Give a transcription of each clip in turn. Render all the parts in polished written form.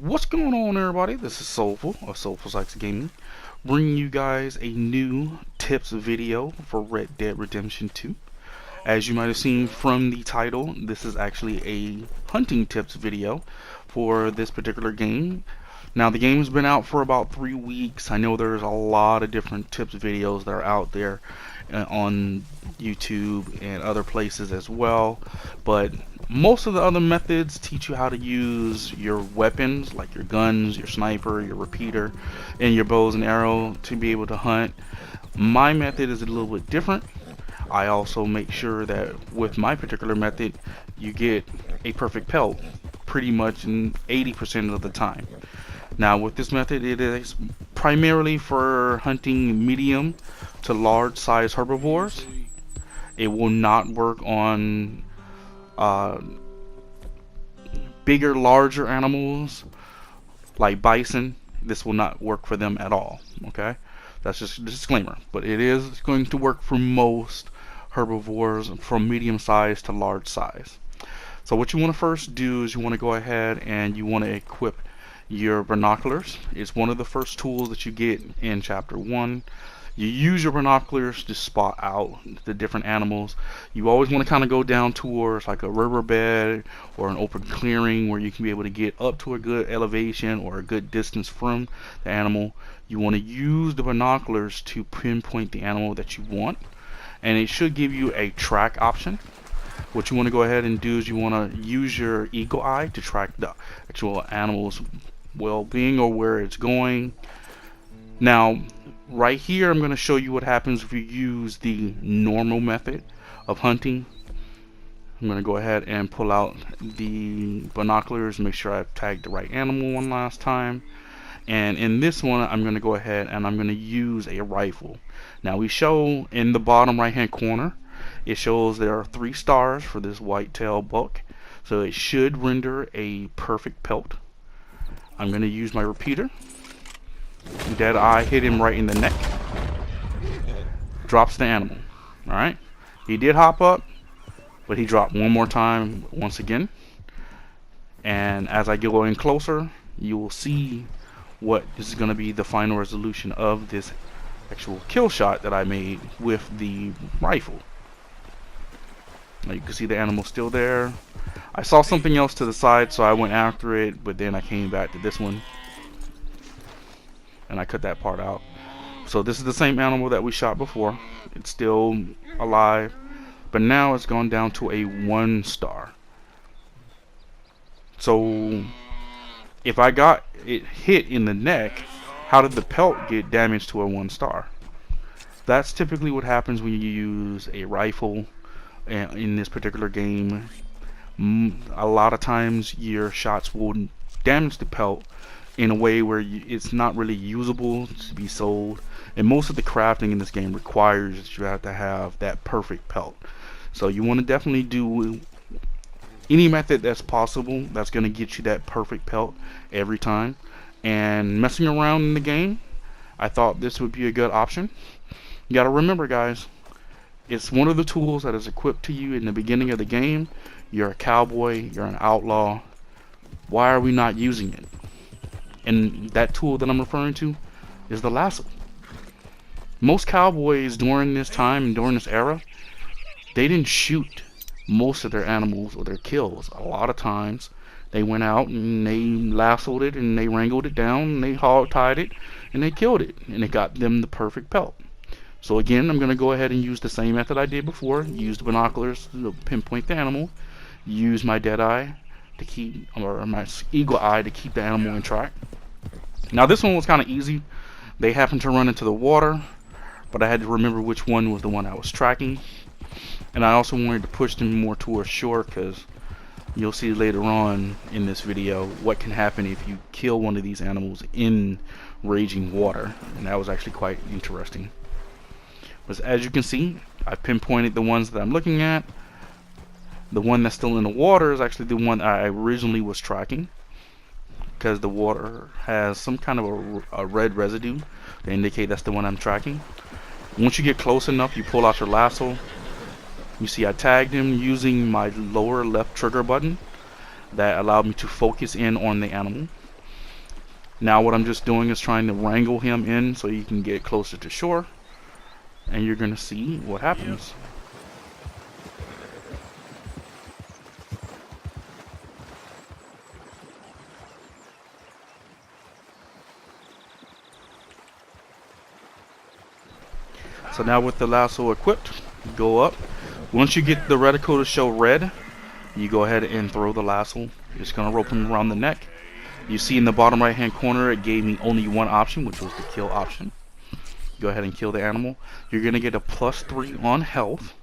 What's going on, everybody? This is Soulful of SoulfulSax Gaming, bringing you guys a new tips video for Red Dead Redemption 2. As you might have seen from the title, this is actually a hunting tips video for this particular game. Now, the game's been out for about 3 weeks. I know there's a lot of different tips videos that are out there on YouTube and other places as well, but most of the other methods teach you how to use your weapons, like your guns, your sniper, your repeater, and your bows and arrow to be able to hunt. My method is a little bit different. I also make sure that with my particular method, you get a perfect pelt pretty much in 80% of the time. Now, with this method, it is primarily for hunting medium to large size herbivores. It will not work on bigger, larger animals like bison. This will not work for them at all. Okay, that's just a disclaimer, but it is going to work for most herbivores from medium size to large size. So what you want to first do is you want to go ahead and you want to equip your binoculars. It's one of the first tools that you get in chapter 1. You use your binoculars to spot out the different animals. You always want to kind of go down towards like a riverbed or an open clearing where you can be able to get up to a good elevation or a good distance from the animal. You want to use the binoculars to pinpoint the animal that you want, and it should give you a track option. What you want to go ahead and do is you want to use your eagle eye to track the actual animal's well-being or where it's going. Now, right here, I'm going to show you what happens if you use the normal method of hunting. I'm going to go ahead and pull out the binoculars, make sure I've tagged the right animal one last time. And in this one, I'm going to go ahead and I'm going to use a rifle. Now, we show in the bottom right hand corner, it shows there are 3 stars for this whitetail buck. So it should render a perfect pelt. I'm going to use my repeater. Dead eye, hit him right in the neck. Drops the animal. Alright. He did hop up, but he dropped one more time once again. And as I go in closer, you will see what is going to be the final resolution of this actual kill shot that I made with the rifle. Now you can see the animal still there. I saw something else to the side, so I went after it, but then I came back to this one and I cut that part out. So this is the same animal that we shot before. It's still alive, but now it's gone down to a 1 star. So if I got it hit in the neck, how did the pelt get damaged to a 1 star? That's typically what happens when you use a rifle in this particular game. A lot of times your shots will damage the pelt in a way where it's not really usable to be sold, and most of the crafting in this game requires that you have to have that perfect pelt. So you want to definitely do any method that's possible that's going to get you that perfect pelt every time. And messing around in the game, I thought this would be a good option. You got to remember, guys, it's one of the tools that is equipped to you in the beginning of the game. You're a cowboy, you're an outlaw. Why are we not using it? And that tool that I'm referring to is the lasso. Most cowboys during this time and during this era, they didn't shoot most of their animals or their kills. A lot of times they went out and they lassoed it and they wrangled it down and they hog tied it and they killed it, and it got them the perfect pelt. So again, I'm going to go ahead and use the same method I did before. Use the binoculars to pinpoint the animal. Use my dead eye to keep, or my eagle eye to keep the animal in track. Now this one was kind of easy. They happened to run into the water, but I had to remember which one was the one I was tracking. And I also wanted to push them more towards shore, because you'll see later on in this video what can happen if you kill one of these animals in raging water. And that was actually quite interesting. But as you can see, I pinpointed the ones that I'm looking at. The one that's still in the water is actually the one I originally was tracking, because the water has some kind of a red residue to indicate that's the one I'm tracking. Once you get close enough, you pull out your lasso. You see I tagged him using my lower left trigger button. That allowed me to focus in on the animal. Now what I'm just doing is trying to wrangle him in so you can get closer to shore, and you're gonna see what happens. So now with the lasso equipped, you go up. Once you get the reticle to show red, you go ahead and throw the lasso. It's gonna rope him around the neck. You see in the bottom right hand corner it gave me only one option, which was the kill option. Go ahead and kill the animal. You're gonna get a +3 on health.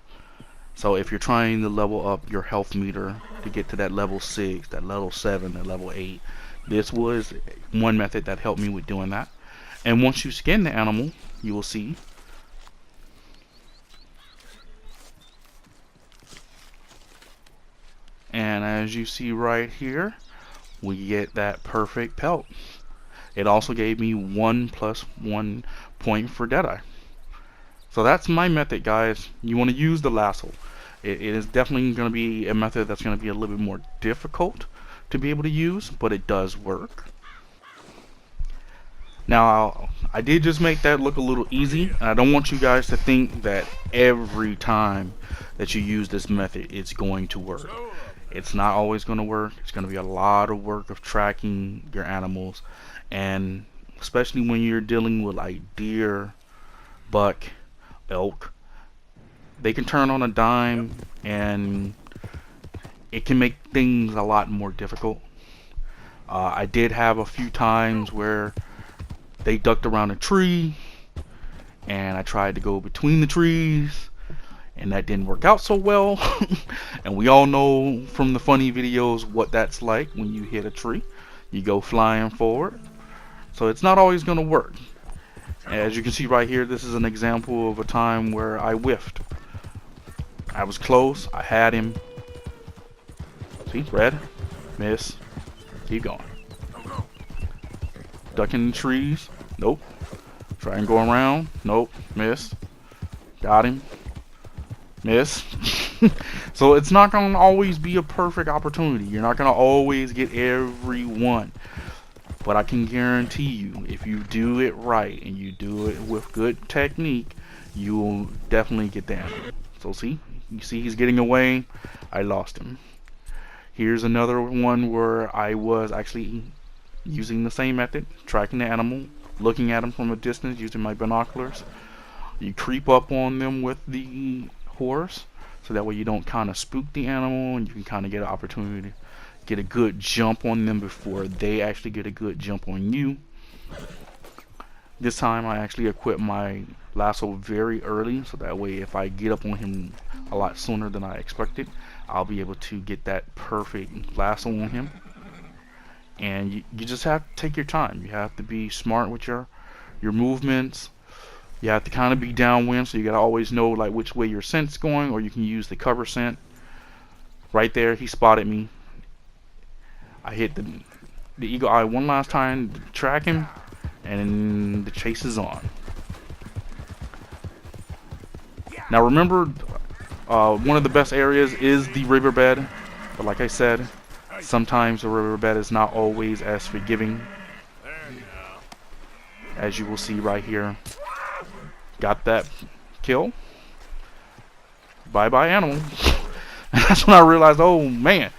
So if you're trying to level up your health meter to get to that level 6, that level 7, that level 8, this was one method that helped me with doing that. And once you skin the animal, you will see and as you see right here, we get that perfect pelt. It also gave me 1+1 point for Deadeye. So that's my method, guys. You want to use the lasso. It is definitely going to be a method that's going to be a little bit more difficult to be able to use, but it does work. Now, I did just make that look a little easy, and I don't want you guys to think that every time that you use this method, it's going to work. It's not always going to work. It's going to be a lot of work of tracking your animals, and especially when you're dealing with like deer, buck, elk, they can turn on a dime, and it can make things a lot more difficult. I did have a few times where they ducked around a tree, and I tried to go between the trees, and that didn't work out so well. And we all know from the funny videos what that's like when you hit a tree. You go flying forward. So it's not always going to work. As you can see right here, this is an example of a time where I whiffed. I was close. I had him. See, red, miss, keep going. Ducking the trees, nope. Try and go around, nope, miss. Got him, miss. So it's not going to always be a perfect opportunity. You're not going to always get every one. But I can guarantee you, if you do it right and you do it with good technique, you will definitely get the animal. So see, you see he's getting away. I lost him. Here's another one where I was actually using the same method, tracking the animal, looking at him from a distance using my binoculars. You creep up on them with the horse, so that way you don't kind of spook the animal, and you can kind of get an opportunity to get a good jump on them before they actually get a good jump on you. This time I actually equipped my lasso very early, so that way if I get up on him a lot sooner than I expected, I'll be able to get that perfect lasso on him. And you just have to take your time. You have to be smart with your movements. You have to kind of be downwind, so you gotta always know like which way your scent's going, or you can use the cover scent. Right there, he spotted me. I hit the eagle eye one last time to track him, and the chase is on. Now remember, one of the best areas is the riverbed, but like I said, sometimes the riverbed is not always as forgiving, as you will see right here. Got that kill. Bye bye animal. And that's when I realized, oh man.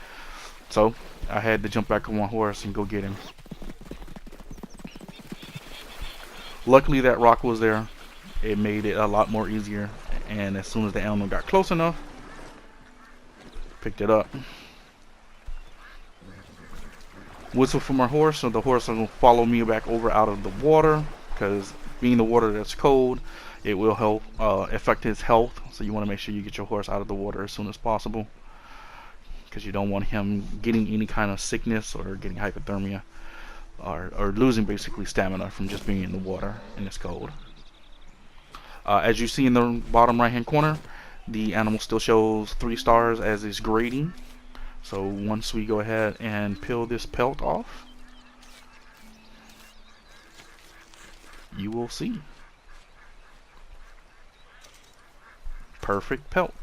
So I had to jump back on my horse and go get him. Luckily that rock was there. It made it a lot more easier, and as soon as the animal got close enough, picked it up. Whistle for my horse, so the horse will follow me back over out of the water, because being the water that's cold, it will help affect his health. So you want to make sure you get your horse out of the water as soon as possible, because you don't want him getting any kind of sickness or getting hypothermia, or losing basically stamina from just being in the water and it's cold. As you see in the bottom right hand corner, the animal still shows 3 stars as is grading. So once we go ahead and peel this pelt off, you will see. Perfect pelt.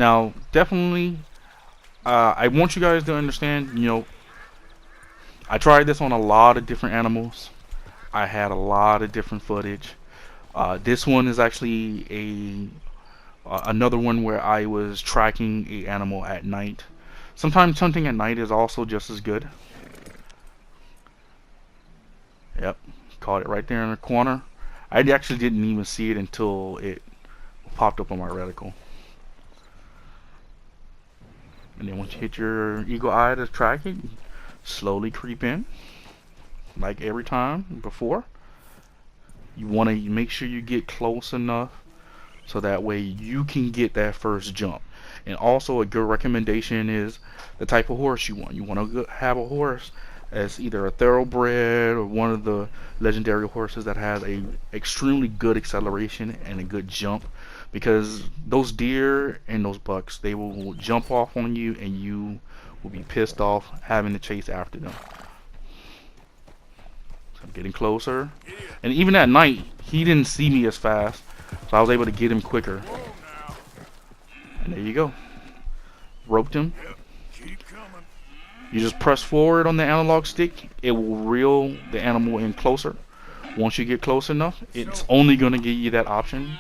Now, definitely, I want you guys to understand, I tried this on a lot of different animals. I had a lot of different footage. This one is actually another one where I was tracking a animal at night. Sometimes hunting at night is also just as good. Yep, caught it right there in the corner. I actually didn't even see it until it popped up on my reticle. And then once you hit your eagle eye to track it, slowly creep in, like every time before. You want to make sure you get close enough so that way you can get that first jump. And also a good recommendation is the type of horse you want. You want to have a horse as either a thoroughbred or one of the legendary horses that has a extremely good acceleration and a good jump, because those deer and those bucks, they will jump off on you and you will be pissed off having to chase after them. So I'm getting closer, and even at night he didn't see me as fast, so I was able to get him quicker. And there you go, roped him. You just press forward on the analog stick, it will reel the animal in closer. Once you get close enough, it's only going to give you that option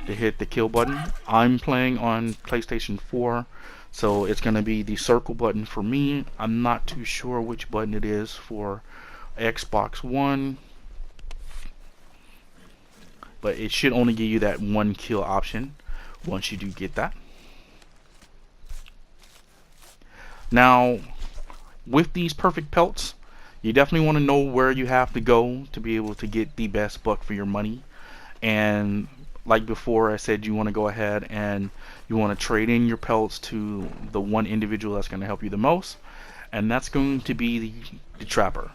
to hit the kill button. I'm playing on PlayStation 4, so it's going to be the circle button for me. I'm not too sure which button it is for Xbox One, but it should only give you that one kill option once you do get that. Now, with these perfect pelts, you definitely want to know where you have to go to be able to get the best buck for your money. And like before, I said you want to go ahead and you want to trade in your pelts to the one individual that's going to help you the most, and that's going to be the trapper.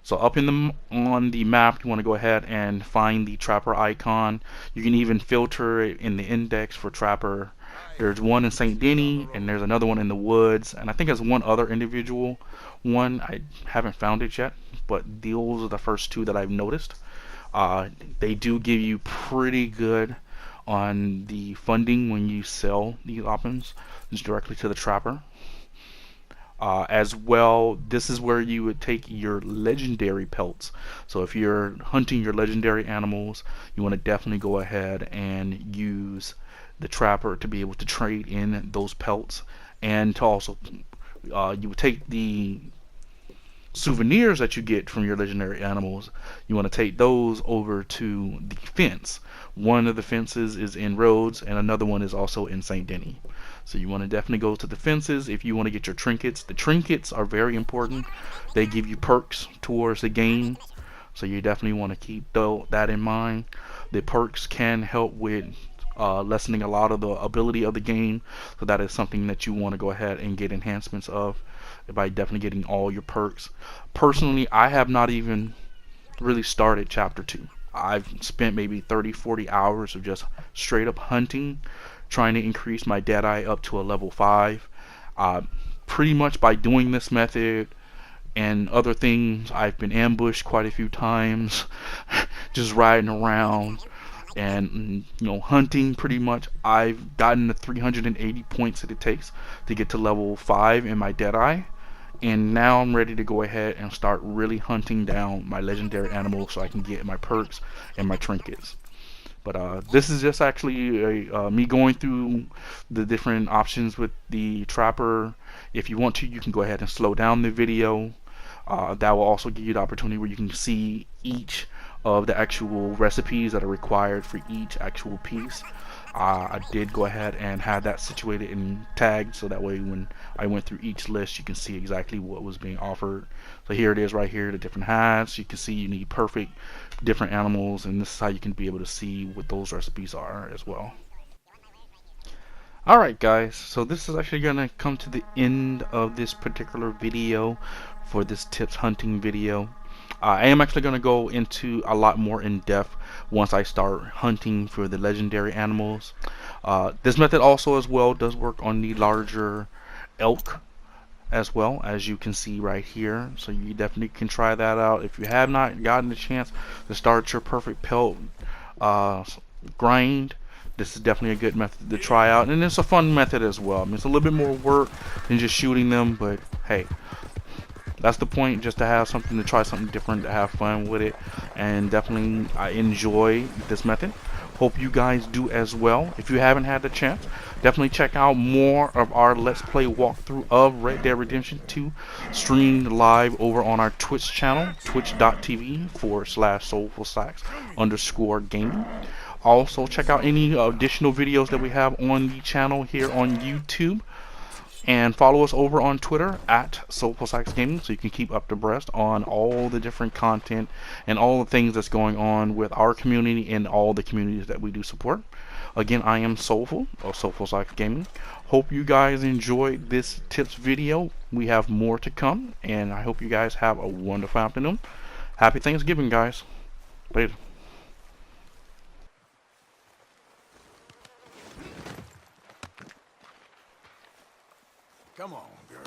So up on the map, you want to go ahead and find the trapper icon. You can even filter it in the index for trapper. There's one in St. Denis, and there's another one in the woods, and I think there's one other individual one. I haven't found it yet, but those are the first two that I've noticed. They do give you pretty good on the funding when you sell these options directly to the trapper. As well, this is where you would take your legendary pelts. So if you're hunting your legendary animals, you want to definitely go ahead and use the trapper to be able to trade in those pelts, and to also you would take the souvenirs that you get from your legendary animals. You want to take those over to the fence. One of the fences is in Rhodes, and another one is also in St. Denis. So you want to definitely go to the fences if you want to get your trinkets. The trinkets are very important. They give you perks towards the game, so you definitely want to keep that in mind. The perks can help with lessening a lot of the ability of the game, so that is something that you want to go ahead and get enhancements of by definitely getting all your perks. Personally, I have not even really started chapter 2. I've spent maybe 30-40 hours of just straight up hunting, trying to increase my Deadeye up to a level 5. Pretty much by doing this method and other things, I've been ambushed quite a few times just riding around and hunting. Pretty much I've gotten the 380 points that it takes to get to level 5 in my Deadeye, and now I'm ready to go ahead and start really hunting down my legendary animals so I can get my perks and my trinkets. But this is just actually me going through the different options with the trapper. If you want to, you can go ahead and slow down the video. That will also give you the opportunity where you can see each of the actual recipes that are required for each actual piece. I did go ahead and have that situated and tagged, so that way when I went through each list, you can see exactly what was being offered. So here it is right here, the different hats. You can see you need perfect different animals, and this is how you can be able to see what those recipes are as well. Alright guys, so this is actually going to come to the end of this particular video for this tips hunting video. I am actually going to go into a lot more in depth once I start hunting for the legendary animals. This method also as well does work on the larger elk as well, as you can see right here. So you definitely can try that out if you have not gotten the chance to start your perfect pelt grind. this is definitely a good method to try out, and it's a fun method as well. I mean, it's a little bit more work than just shooting them, but hey, that's the point, just to have something to try, something different, to have fun with it. And definitely I enjoy this method. Hope you guys do as well. If you haven't had the chance, definitely check out more of our Let's Play walkthrough of Red Dead Redemption 2 streamed live over on our Twitch channel, twitch.tv/SoulfulSax _gaming. Also check out any additional videos that we have on the channel here on YouTube. And follow us over on Twitter at SoulfulSax Gaming, so you can keep up to breast on all the different content and all the things that's going on with our community and all the communities that we do support. Again, I am Soulful of SoulfulSax Gaming. Hope you guys enjoyed this tips video. We have more to come, and I hope you guys have a wonderful afternoon. Happy Thanksgiving, guys. Later. Come on, girl.